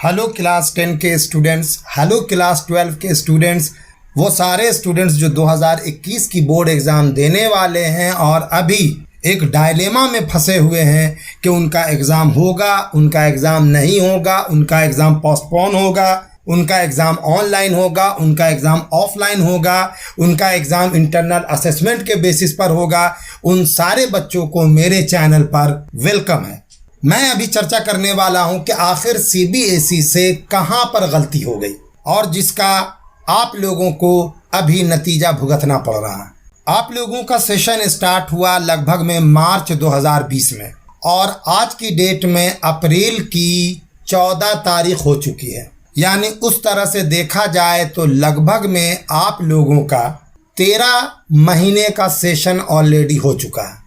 Hello class 10 के students, hello class 12 के students, वो सारे स्टूडेंट्स जो 2021 की बोर्ड एग्ज़ाम देने वाले हैं और अभी एक डायलेमा में फंसे हुए हैं कि उनका एग्ज़ाम होगा, उनका एग्ज़ाम नहीं होगा, उनका एग्ज़ाम पोस्टपोन होगा, उनका एग्ज़ाम ऑनलाइन होगा, उनका एग्ज़ाम ऑफलाइन होगा, उनका एग्ज़ाम इंटरनल असेसमेंट के बेसिस पर होगा। उन सारे बच्चों को मेरे चैनल पर वेलकम है। मैं अभी चर्चा करने वाला हूं कि आखिर सीबीएसई से कहां पर गलती हो गई और जिसका आप लोगों को अभी नतीजा भुगतना पड़ रहा है। आप लोगों का सेशन स्टार्ट हुआ लगभग में मार्च 2020 में और आज की डेट में अप्रैल की 14 तारीख हो चुकी है। यानी उस तरह से देखा जाए तो लगभग में आप लोगों का 13 महीने का सेशन ऑलरेडी हो चुका है।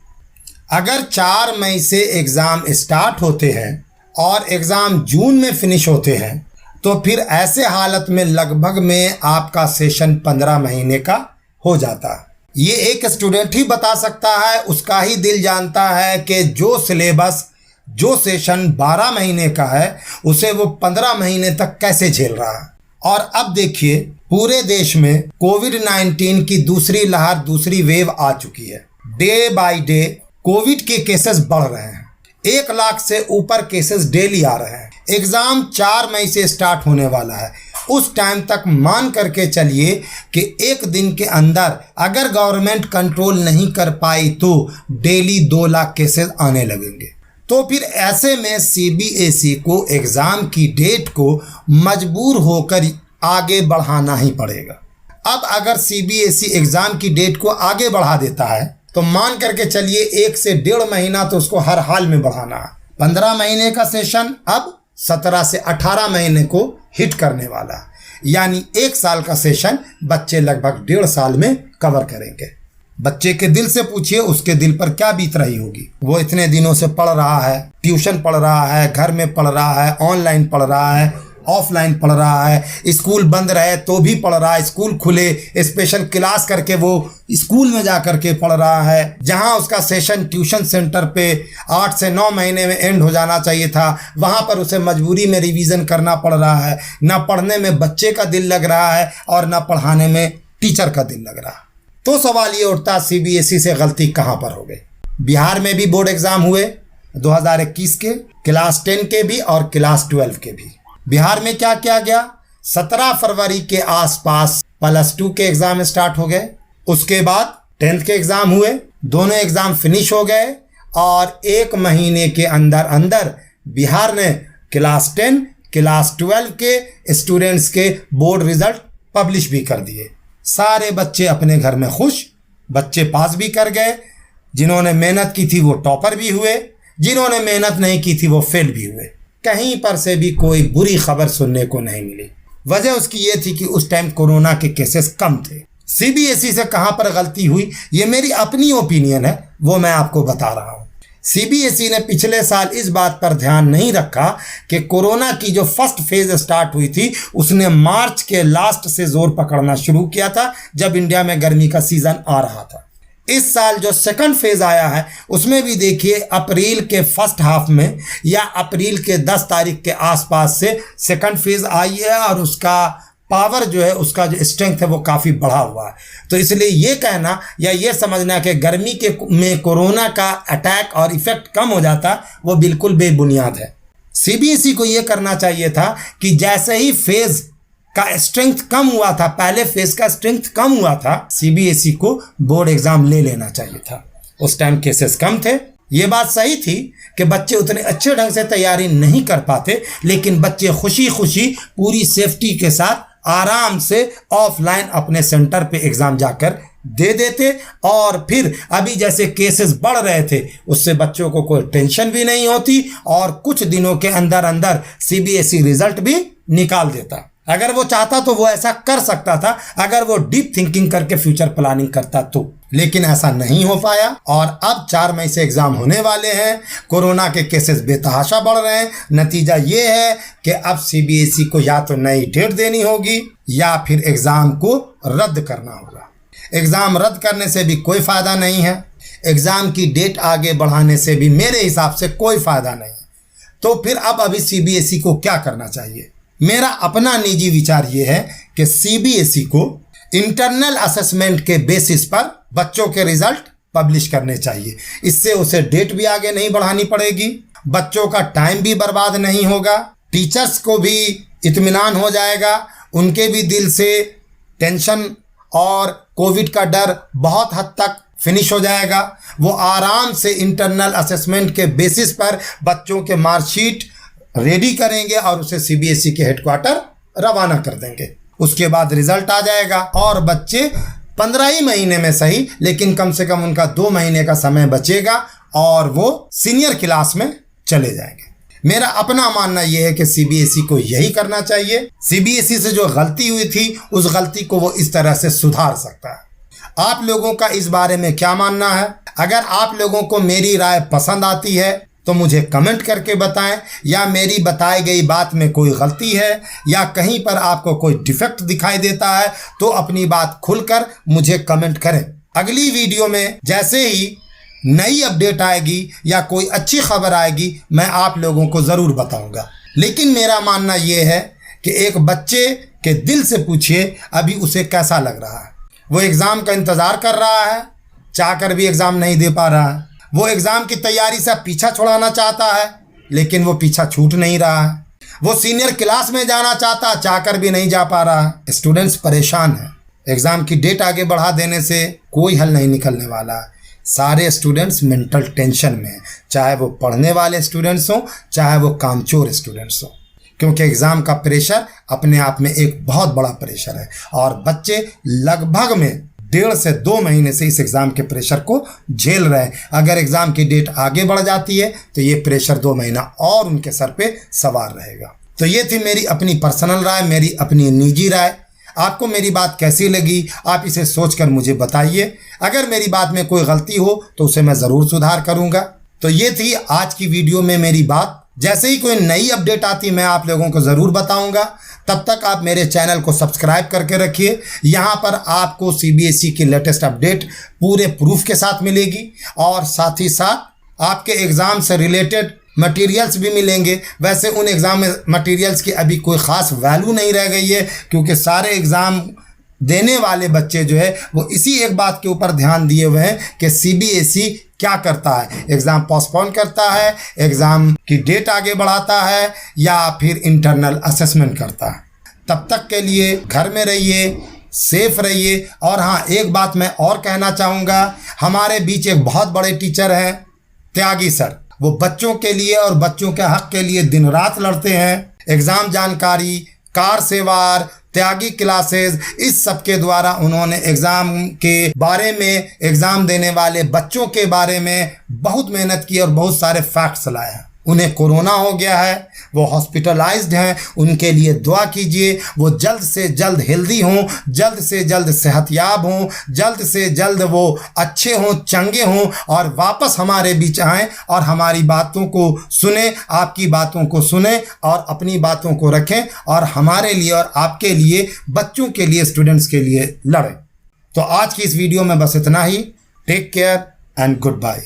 अगर 4 मई से एग्ज़ाम स्टार्ट होते हैं और एग्ज़ाम जून में फिनिश होते हैं तो फिर ऐसे हालत में लगभग में आपका सेशन 15 महीने का हो जाता है। ये एक स्टूडेंट ही बता सकता है, उसका ही दिल जानता है कि जो सिलेबस जो सेशन 12 महीने का है उसे वो 15 महीने तक कैसे झेल रहा है। और अब देखिए पूरे देश में कोविड-19 की दूसरी लहर, दूसरी वेव आ चुकी है। डे बाय डे कोविड के केसेस बढ़ रहे हैं, 1 लाख से ऊपर केसेस डेली आ रहे हैं। एग्ज़ाम 4 मई से स्टार्ट होने वाला है। उस टाइम तक मान करके चलिए कि 1 दिन के अंदर अगर गवर्नमेंट कंट्रोल नहीं कर पाई तो डेली 2 लाख केसेस आने लगेंगे। तो फिर ऐसे में सीबीएसई को एग्ज़ाम की डेट को मजबूर होकर आगे बढ़ाना ही पड़ेगा। अब अगर सीबीएसई एग्ज़ाम की डेट को आगे बढ़ा देता है तो मान करके चलिए 1 से 1.5 महीना तो उसको हर हाल में बढ़ाना है। 15 महीने का सेशन अब 17 से 18 महीने को हिट करने वाला है। यानी 1 साल का सेशन बच्चे लगभग 1.5 साल में कवर करेंगे। बच्चे के दिल से पूछिए उसके दिल पर क्या बीत रही होगी। वो इतने दिनों से पढ़ रहा है, ट्यूशन पढ़ रहा है, घर में पढ़ रहा है, ऑनलाइन पढ़ रहा है, ऑफलाइन पढ़ रहा है, स्कूल बंद रहे तो भी पढ़ रहा है, स्कूल खुले स्पेशल क्लास करके वो स्कूल में जा करके पढ़ रहा है। जहां उसका सेशन ट्यूशन सेंटर पे 8 से 9 महीने में एंड हो जाना चाहिए था, वहां पर उसे मजबूरी में रिवीजन करना पड़ रहा है। ना पढ़ने में बच्चे का दिल लग रहा है और ना पढ़ाने में टीचर का दिल लग रहा है। तो सवाल ये उठता सीबीएसई से गलती कहाँ पर हो गई। बिहार में भी बोर्ड एग्जाम हुए 2021 के, क्लास 10 के भी और क्लास 12 के भी। बिहार में क्या किया गया, 17 फरवरी के आसपास +2 के एग्जाम स्टार्ट हो गए। उसके बाद 10th के एग्जाम हुए, दोनों एग्जाम फिनिश हो गए और 1 महीने के अंदर अंदर बिहार ने क्लास 10, क्लास 12 के स्टूडेंट्स के बोर्ड रिजल्ट पब्लिश भी कर दिए। सारे बच्चे अपने घर में खुश, बच्चे पास भी कर गए। जिन्होंने मेहनत की थी वो टॉपर भी हुए, जिन्होंने मेहनत नहीं की थी वो फेल भी हुए। कहीं पर से भी कोई बुरी खबर सुनने को नहीं मिली। वजह उसकी ये थी कि उस टाइम कोरोना के केसेस कम थे। सीबीएसई से कहां पर गलती हुई ये मेरी अपनी ओपिनियन है, वो मैं आपको बता रहा हूं। सीबीएसई ने पिछले साल इस बात पर ध्यान नहीं रखा कि कोरोना की जो फर्स्ट फेज स्टार्ट हुई थी उसने मार्च के लास्ट से जोर पकड़ना शुरू किया था, जब इंडिया में गर्मी का सीजन आ रहा था। इस साल जो सेकंड फेज आया है उसमें भी देखिए अप्रैल के फर्स्ट हाफ में या अप्रैल के 10 तारीख के आसपास से सेकंड फेज आई है और उसका पावर जो है, उसका जो स्ट्रेंथ है वो काफ़ी बढ़ा हुआ है। तो इसलिए ये कहना या ये समझना कि गर्मी के में कोरोना का अटैक और इफेक्ट कम हो जाता वो बिल्कुल बेबुनियाद है। सीबीएसई को ये करना चाहिए था कि जैसे ही फेज का स्ट्रेंथ कम हुआ था, पहले फेज का स्ट्रेंथ कम हुआ था, सीबीएसई को बोर्ड एग्जाम ले लेना चाहिए था। उस टाइम केसेस कम थे। ये बात सही थी कि बच्चे उतने अच्छे ढंग से तैयारी नहीं कर पाते, लेकिन बच्चे खुशी खुशी पूरी सेफ्टी के साथ आराम से ऑफलाइन अपने सेंटर पे एग्जाम जाकर दे देते। और फिर अभी जैसे केसेस बढ़ रहे थे उससे बच्चों को कोई टेंशन भी नहीं होती और कुछ दिनों के अंदर अंदर सीबीएसई रिजल्ट भी निकाल देता। अगर वो चाहता तो वो ऐसा कर सकता था, अगर वो डीप थिंकिंग करके फ्यूचर प्लानिंग करता तो। लेकिन ऐसा नहीं हो पाया और अब 4 मई से एग्जाम होने वाले हैं। कोरोना के केसेस बेतहाशा बढ़ रहे हैं। नतीजा ये है कि अब सीबीएसई को या तो नई डेट देनी होगी या फिर एग्जाम को रद्द करना होगा। एग्जाम रद्द करने से भी कोई फायदा नहीं है, एग्जाम की डेट आगे बढ़ाने से भी मेरे हिसाब से कोई फायदा नहीं है। तो फिर अब अभी सीबीएसई को क्या करना चाहिए? मेरा अपना निजी विचार ये है कि सीबीएसई को इंटरनल असेसमेंट के बेसिस पर बच्चों के रिजल्ट पब्लिश करने चाहिए। इससे उसे डेट भी आगे नहीं बढ़ानी पड़ेगी, बच्चों का टाइम भी बर्बाद नहीं होगा, टीचर्स को भी इत्मीनान हो जाएगा, उनके भी दिल से टेंशन और कोविड का डर बहुत हद तक फिनिश हो जाएगा। वो आराम से इंटरनल असेसमेंट के बेसिस पर बच्चों के मार्कशीट रेडी करेंगे और उसे सीबीएसई के हेडक्वार्टर रवाना कर देंगे। उसके बाद रिजल्ट आ जाएगा और बच्चे 15 ही महीने में सही, लेकिन कम से कम उनका 2 महीने का समय बचेगा और वो सीनियर क्लास में चले जाएंगे। मेरा अपना मानना यह है कि सीबीएसई को यही करना चाहिए। सीबीएसई से जो गलती हुई थी उस गलती को वो इस तरह से सुधार सकता है। आप लोगों का इस बारे में क्या मानना है? अगर आप लोगों को मेरी राय पसंद आती है तो मुझे कमेंट करके बताएं, या मेरी बताई गई बात में कोई गलती है या कहीं पर आपको कोई डिफेक्ट दिखाई देता है तो अपनी बात खुलकर मुझे कमेंट करें। अगली वीडियो में जैसे ही नई अपडेट आएगी या कोई अच्छी खबर आएगी मैं आप लोगों को ज़रूर बताऊंगा। लेकिन मेरा मानना यह है कि एक बच्चे के दिल से पूछिए अभी उसे कैसा लग रहा है। वो एग्ज़ाम का इंतज़ार कर रहा है, चाहकर भी एग्ज़ाम नहीं दे पा रहा है। वो एग्ज़ाम की तैयारी से पीछा छुड़ाना चाहता है लेकिन वो पीछा छूट नहीं रहा है। वो सीनियर क्लास में जाना चाहता है, चाहकर भी नहीं जा पा रहा है। स्टूडेंट्स परेशान हैं। एग्ज़ाम की डेट आगे बढ़ा देने से कोई हल नहीं निकलने वाला है। सारे स्टूडेंट्स मेंटल टेंशन में हैं, चाहे वो पढ़ने वाले स्टूडेंट्स हों चाहे वो कामचोर स्टूडेंट्स हों, क्योंकि एग्ज़ाम का प्रेशर अपने आप में एक बहुत बड़ा प्रेशर है और बच्चे लगभग में 1.5 से 2 महीने से इस एग्ज़ाम के प्रेशर को झेल रहे हैं। अगर एग्ज़ाम की डेट आगे बढ़ जाती है तो ये प्रेशर 2 महीना और उनके सर पे सवार रहेगा। तो ये थी मेरी अपनी पर्सनल राय, मेरी अपनी निजी राय। आपको मेरी बात कैसी लगी आप इसे सोचकर मुझे बताइए। अगर मेरी बात में कोई गलती हो तो उसे मैं ज़रूर सुधार करूँगा। तो ये थी आज की वीडियो में मेरी बात। जैसे ही कोई नई अपडेट आती मैं आप लोगों को ज़रूर बताऊंगा। तब तक आप मेरे चैनल को सब्सक्राइब करके रखिए। यहाँ पर आपको सीबीएसई की लेटेस्ट अपडेट पूरे प्रूफ के साथ मिलेगी और साथ ही साथ आपके एग्ज़ाम से रिलेटेड मटेरियल्स भी मिलेंगे। वैसे उन एग्ज़ाम मटेरियल्स की अभी कोई ख़ास वैल्यू नहीं रह गई है, क्योंकि सारे एग्ज़ाम देने वाले बच्चे जो है वो इसी एक बात के ऊपर ध्यान दिए हुए हैं कि सीबीएसई क्या करता है, एग्ज़ाम पोस्टपोन करता है, एग्ज़ाम की डेट आगे बढ़ाता है या फिर इंटरनल असेसमेंट करता है। तब तक के लिए घर में रहिए, सेफ रहिए। और हाँ, एक बात मैं और कहना चाहूँगा, हमारे बीच एक बहुत बड़े टीचर हैं त्यागी सर। वो बच्चों के लिए और बच्चों के हक के लिए दिन रात लड़ते हैं। एग्ज़ाम जानकारी, कार सेवार, त्यागी क्लासेस, इस सब के द्वारा उन्होंने एग्ज़ाम के बारे में, एग्ज़ाम देने वाले बच्चों के बारे में बहुत मेहनत की और बहुत सारे फैक्ट्स लाए हैं। उन्हें कोरोना हो गया है, वो हॉस्पिटलाइज्ड हैं, उनके लिए दुआ कीजिए। वो जल्द से जल्द हेल्दी हों, जल्द से जल्द सेहतयाब हों, जल्द से जल्द वो अच्छे हों, चंगे हों और वापस हमारे बीच आएँ और हमारी बातों को सुने, आपकी बातों को सुने और अपनी बातों को रखें और हमारे लिए और आपके लिए, बच्चों के लिए, स्टूडेंट्स के लिए लड़ें। तो आज की इस वीडियो में बस इतना ही। Take care and good bye.